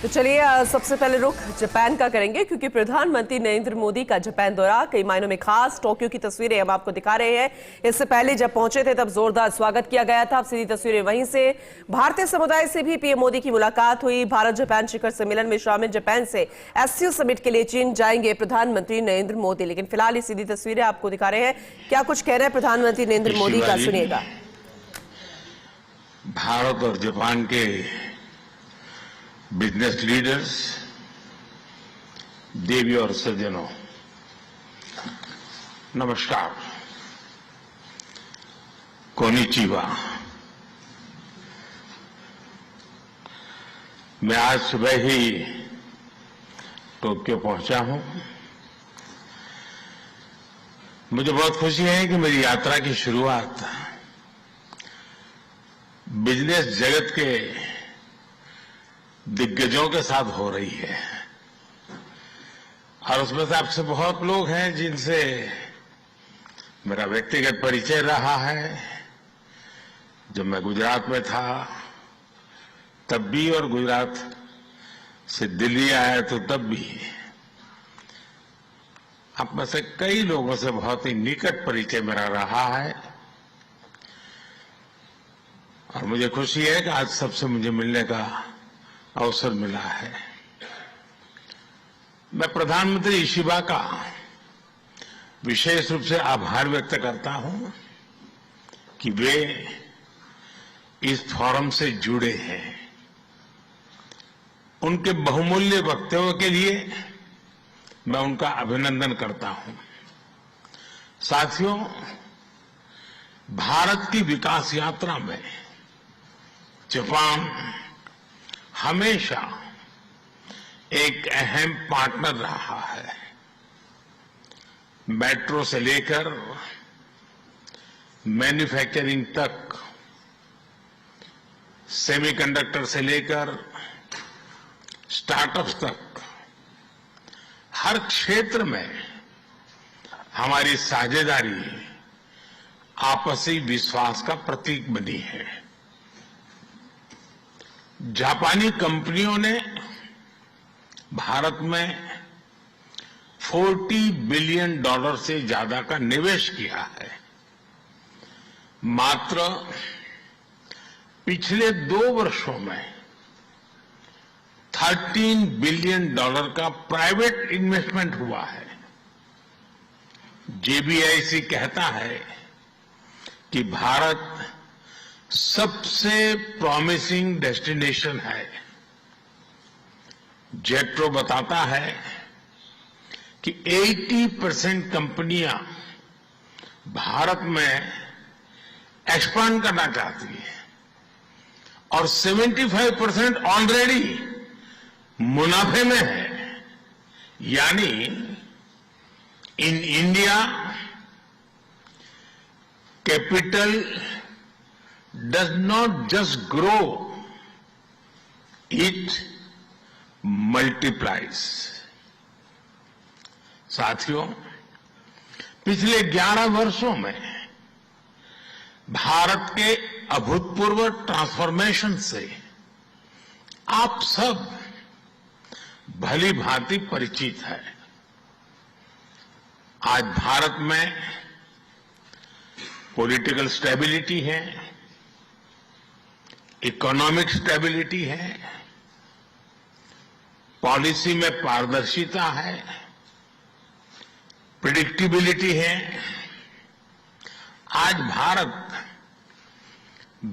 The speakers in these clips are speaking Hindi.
तो चलिए सबसे पहले रुख जापान का करेंगे क्योंकि प्रधानमंत्री नरेंद्र मोदी का जापान दौरा कई मायनों में खास। टोक्यो की तस्वीरें हम आपको दिखा रहे हैं। इससे पहले जब पहुंचे थे तब जोरदार स्वागत किया गया था। अब सीधी तस्वीरें वहीं से। भारतीय समुदाय से भी पीएम मोदी की मुलाकात हुई। भारत जापान शिखर सम्मेलन में शामिल जापान से एससीओ समिट के लिए चीन जाएंगे प्रधानमंत्री नरेंद्र मोदी। लेकिन फिलहाल ये सीधी तस्वीरें आपको दिखा रहे हैं। क्या कुछ कह रहे हैं प्रधानमंत्री नरेंद्र मोदी का, सुनिएगा। भारत और जापान के बिजनेस लीडर्स, देवी और सज्जनों, नमस्कार, कोनिचिवा। मैं आज सुबह ही टोक्यो पहुंचा हूं। मुझे बहुत खुशी है कि मेरी यात्रा की शुरुआत बिजनेस जगत के दिग्गजों के साथ हो रही है और उसमें से आपसे बहुत लोग हैं जिनसे मेरा व्यक्तिगत परिचय रहा है। जब मैं गुजरात में था तब भी और गुजरात से दिल्ली आया तो तब भी आप में से कई लोगों से बहुत ही निकट परिचय मेरा रहा है और मुझे खुशी है कि आज सबसे मुझे मिलने का अवसर मिला है। मैं प्रधानमंत्री इशिबा का विशेष रूप से आभार व्यक्त करता हूं कि वे इस फोरम से जुड़े हैं। उनके बहुमूल्य वक्तव्य के लिए मैं उनका अभिनंदन करता हूं। साथियों, भारत की विकास यात्रा में जापान हमेशा एक अहम पार्टनर रहा है। मेट्रो से लेकर मैन्युफैक्चरिंग तक, सेमीकंडक्टर से लेकर स्टार्टअप्स तक, हर क्षेत्र में हमारी साझेदारी आपसी विश्वास का प्रतीक बनी है। जापानी कंपनियों ने भारत में $40 बिलियन से ज्यादा का निवेश किया है। मात्र पिछले 2 वर्षों में $13 बिलियन का प्राइवेट इन्वेस्टमेंट हुआ है। जेबीआईसी कहता है कि भारत सबसे प्रॉमिसिंग डेस्टिनेशन है। जेट्रो बताता है कि 80% कंपनियां भारत में एक्सपांड करना चाहती है और 75% ऑलरेडी मुनाफे में है। यानी in India capital does not just grow, it multiplies. साथियों, पिछले 11 वर्षों में भारत के अभूतपूर्व ट्रांसफॉर्मेशन से आप सब भली भांति परिचित है। आज भारत में पॉलिटिकल स्टेबिलिटी है, इकोनॉमिक स्टेबिलिटी है, पॉलिसी में पारदर्शिता है, प्रिडिक्टिबिलिटी है। आज भारत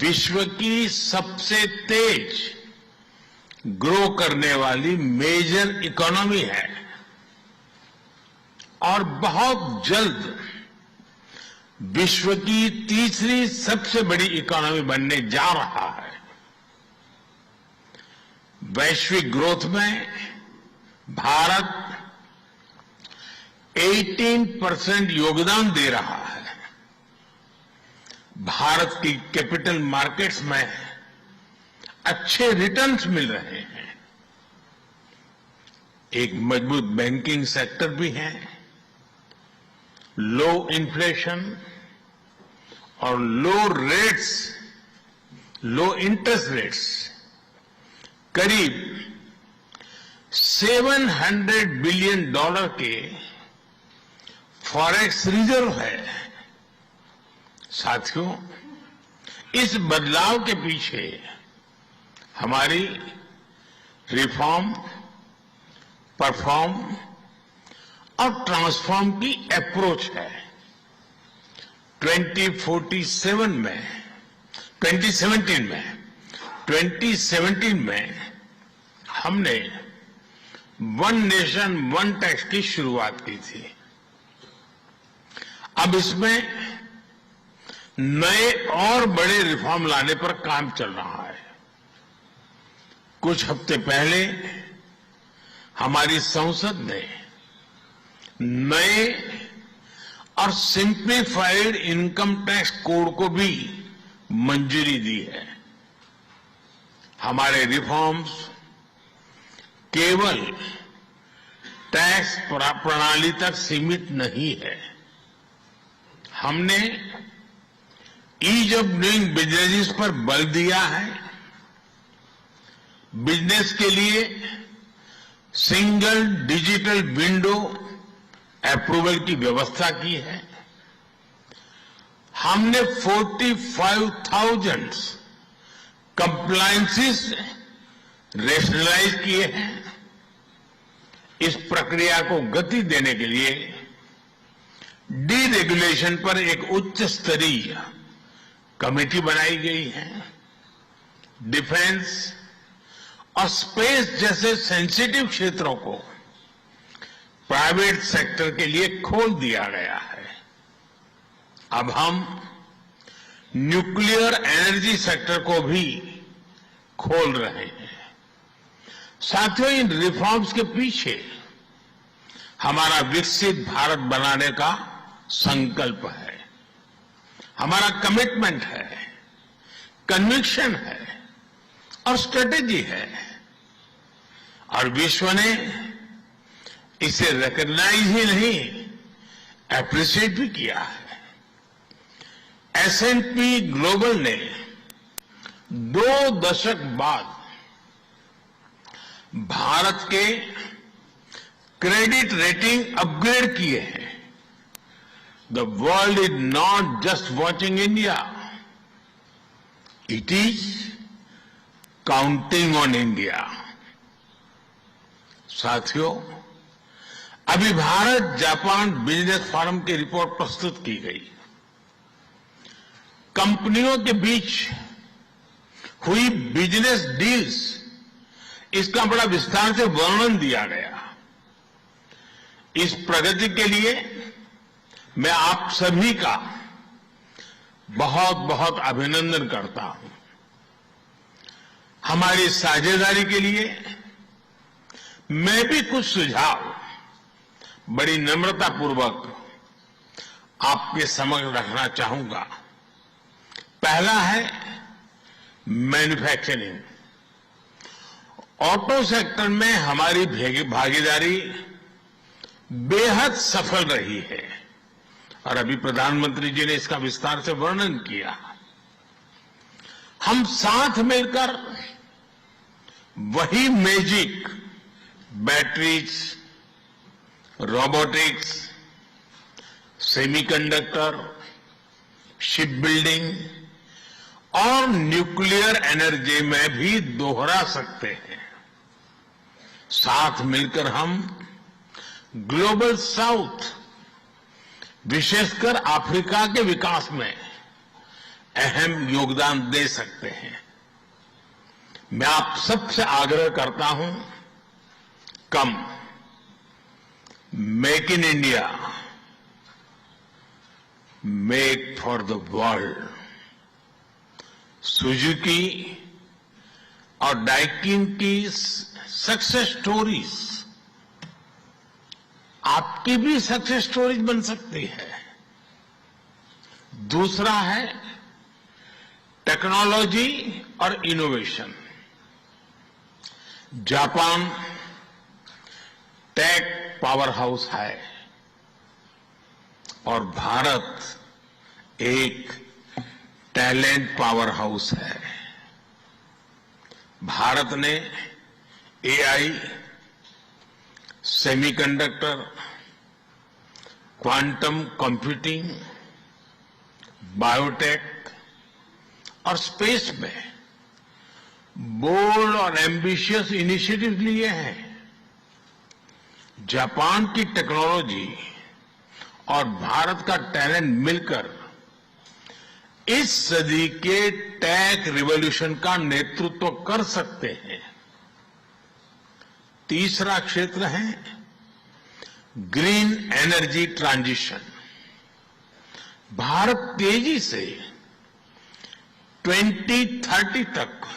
विश्व की सबसे तेज ग्रो करने वाली मेजर इकोनॉमी है और बहुत जल्द विश्व की तीसरी सबसे बड़ी इकोनॉमी बनने जा रहा है। वैश्विक ग्रोथ में भारत 18% योगदान दे रहा है। भारत की कैपिटल मार्केट्स में अच्छे रिटर्न्स मिल रहे हैं। एक मजबूत बैंकिंग सेक्टर भी है। लो इन्फ्लेशन और लो इंटरेस्ट रेट्स करीब $700 बिलियन के फॉरेक्स रिजर्व है। साथियों, इस बदलाव के पीछे हमारी रिफॉर्म, परफॉर्म और ट्रांसफॉर्म की अप्रोच है। 2017 में हमने वन नेशन वन टैक्स की शुरुआत की थी। अब इसमें नए और बड़े रिफॉर्म लाने पर काम चल रहा है। कुछ हफ्ते पहले हमारी संसद ने नए और सिंप्लीफाइड इनकम टैक्स कोड को भी मंजूरी दी है। हमारे रिफॉर्म्स केवल टैक्स प्रणाली तक सीमित नहीं है। हमने ईज ऑफ डूइंग बिजनेस पर बल दिया है। बिजनेस के लिए सिंगल डिजिटल विंडो अप्रूवल की व्यवस्था की है। हमने 45,000 कंप्लायंसेस रेशनलाइज किए हैं। इस प्रक्रिया को गति देने के लिए डीरेगुलेशन पर एक उच्च स्तरीय कमेटी बनाई गई है। डिफेंस और स्पेस जैसे सेंसिटिव क्षेत्रों को प्राइवेट सेक्टर के लिए खोल दिया गया है। अब हम न्यूक्लियर एनर्जी सेक्टर को भी खोल रहे हैं। साथियों, इन रिफॉर्म्स के पीछे हमारा विकसित भारत बनाने का संकल्प है, हमारा कमिटमेंट है, कन्विक्शन है और स्ट्रेटेजी है। और विश्व ने इसे रिकॉग्नाइज ही नहीं, एप्रिशिएट भी किया है। S&P ग्लोबल ने 2 दशक बाद भारत के क्रेडिट रेटिंग अपग्रेड किए हैं। The world is not just watching India, it is counting on India. साथियों, अभी भारत जापान बिजनेस फोरम की रिपोर्ट प्रस्तुत की गई। कंपनियों के बीच हुई बिजनेस डील्स, इसका बड़ा विस्तार से वर्णन दिया गया। इस प्रगति के लिए मैं आप सभी का बहुत बहुत अभिनंदन करता हूं। हमारी साझेदारी के लिए मैं भी कुछ सुझाव बड़ी नम्रतापूर्वक आपके समक्ष रखना चाहूंगा। पहला है मैन्युफैक्चरिंग। ऑटो सेक्टर में हमारी भागीदारी बेहद सफल रही है और अभी प्रधानमंत्री जी ने इसका विस्तार से वर्णन किया। हम साथ मिलकर वही magic batteries, robotics, semiconductor, ship building और न्यूक्लियर एनर्जी में भी दोहरा सकते हैं। साथ मिलकर हम ग्लोबल साउथ, विशेषकर अफ्रीका के विकास में अहम योगदान दे सकते हैं। मैं आप सबसे आग्रह करता हूं, कम make in India, make for the world. Suzuki और डाइकिन की सक्सेस स्टोरीज आपकी भी सक्सेस स्टोरीज बन सकती है। दूसरा है टेक्नोलॉजी और innovation. Japan tech power house है और भारत एक टैलेंट पावर हाउस है। भारत ने AI, semiconductor, quantum computing, biotech और स्पेस में बोल्ड और एम्बिशियस इनिशिएटिव लिए हैं। जापान की टेक्नोलॉजी और भारत का टैलेंट मिलकर इस सदी के टेक रिवॉल्यूशन का नेतृत्व कर सकते हैं। तीसरा क्षेत्र है ग्रीन एनर्जी ट्रांजिशन। भारत तेजी से 2030 तक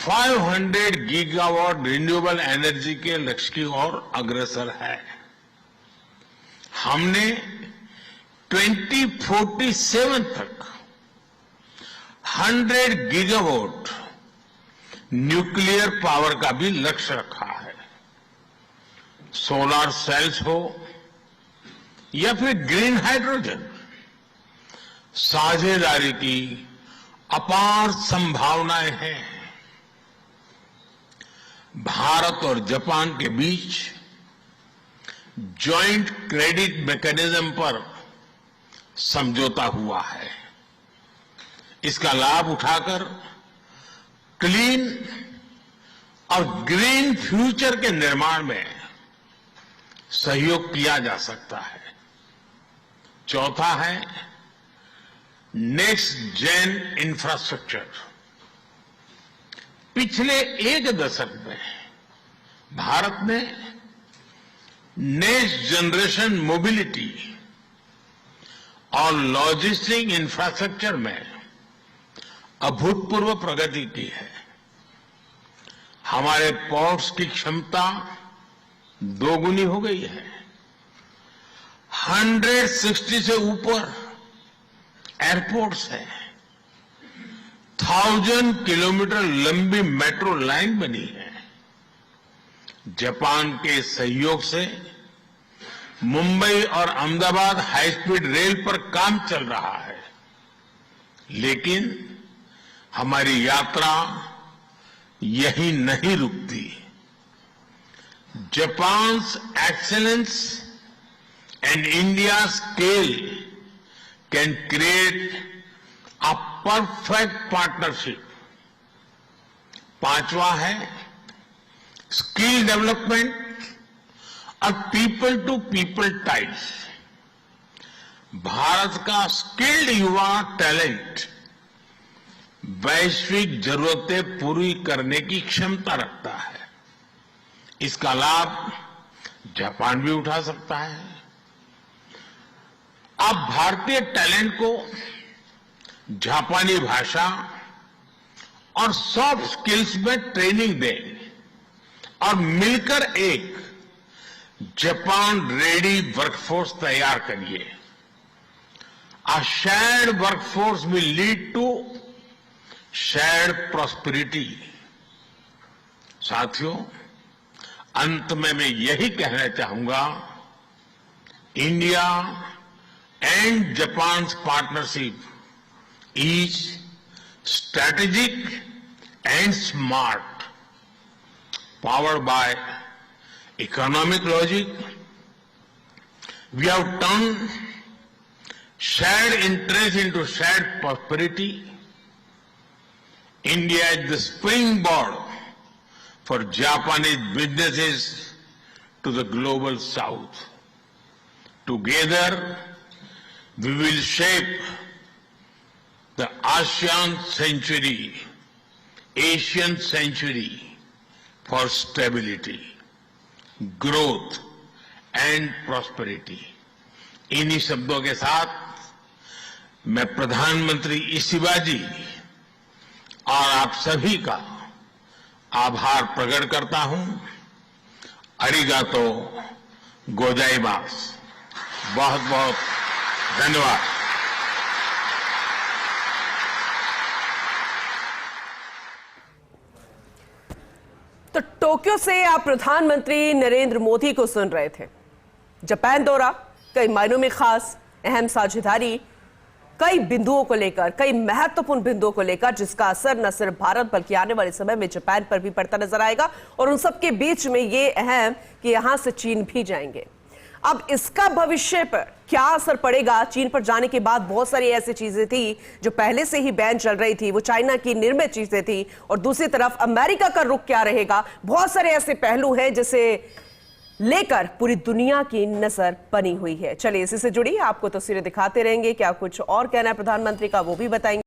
500 गीगावाट रिन्यूएबल एनर्जी के लक्ष्य की ओर अग्रसर है। हमने 2047 तक 100 गीगावाट न्यूक्लियर पावर का भी लक्ष्य रखा है। सोलर सेल्स हो या फिर ग्रीन हाइड्रोजन, साझेदारी की अपार संभावनाएं हैं। भारत और जापान के बीच जॉइंट क्रेडिट मैकेनिज्म पर समझौता हुआ है। इसका लाभ उठाकर क्लीन और ग्रीन फ्यूचर के निर्माण में सहयोग किया जा सकता है। चौथा है नेक्स्ट जेन इंफ्रास्ट्रक्चर। पिछले एक दशक में भारत ने नेक्स्ट जनरेशन मोबिलिटी और लॉजिस्टिक इंफ्रास्ट्रक्चर में अभूतपूर्व प्रगति की है। हमारे पोर्ट्स की क्षमता दोगुनी हो गई है। 160 से ऊपर एयरपोर्ट्स हैं। 1000 किलोमीटर लंबी मेट्रो लाइन बनी है। जापान के सहयोग से मुंबई और अहमदाबाद हाई स्पीड रेल पर काम चल रहा है। लेकिन हमारी यात्रा यही नहीं रुकती। Japan's excellence and India scale can create a perfect partnership. पांचवा है स्किल डेवलपमेंट और people to people ties. Bharat का स्किल्ड युवा टैलेंट वैश्विक जरूरतें पूरी करने की क्षमता रखता है। इसका लाभ जापान भी उठा सकता है। आप भारतीय टैलेंट को जापानी भाषा और सॉफ्ट स्किल्स में ट्रेनिंग दें और मिलकर एक जापान रेडी वर्कफोर्स तैयार करिए। A shared workforce will lead to shared prosperity। साथियों, अंत में मैं यही कहना चाहूंगा, India and Japan's partnership is strategic and smart, powered by economic logic. We have turned shared interest into shared prosperity. India is the springboard for Japanese businesses to the global south. Together, we will shape the ASEAN century, Asian century for stability, growth and prosperity। इन्हीं शब्दों के साथ मैं प्रधानमंत्री इशिबा जी और आप सभी का आभार प्रकट करता हूं। अरिगातो गोजाइमास। बहुत बहुत धन्यवाद। तो टोक्यो से आप प्रधानमंत्री नरेंद्र मोदी को सुन रहे थे। जापान दौरा कई मायनों में खास, अहम साझेदारी कई बिंदुओं को लेकर, कई महत्वपूर्ण बिंदुओं को लेकर, जिसका असर न सिर्फ भारत बल्कि आने वाले समय में जापान पर भी पड़ता नजर आएगा। और उन सबके बीच में ये अहम कि यहां से चीन भी जाएंगे। अब इसका भविष्य पर क्या असर पड़ेगा? चीन पर जाने के बाद बहुत सारी ऐसी चीजें थी जो पहले से ही बैन चल रही थी, वो चाइना की निर्मित चीजें थी। और दूसरी तरफ अमेरिका का रुख क्या रहेगा? बहुत सारे ऐसे पहलू हैं जिसे लेकर पूरी दुनिया की नजर बनी हुई है। चलिए इसी से जुड़ी आपको तस्वीरें दिखाते रहेंगे। क्या कुछ और कहना है प्रधानमंत्री का वो भी बताएंगे।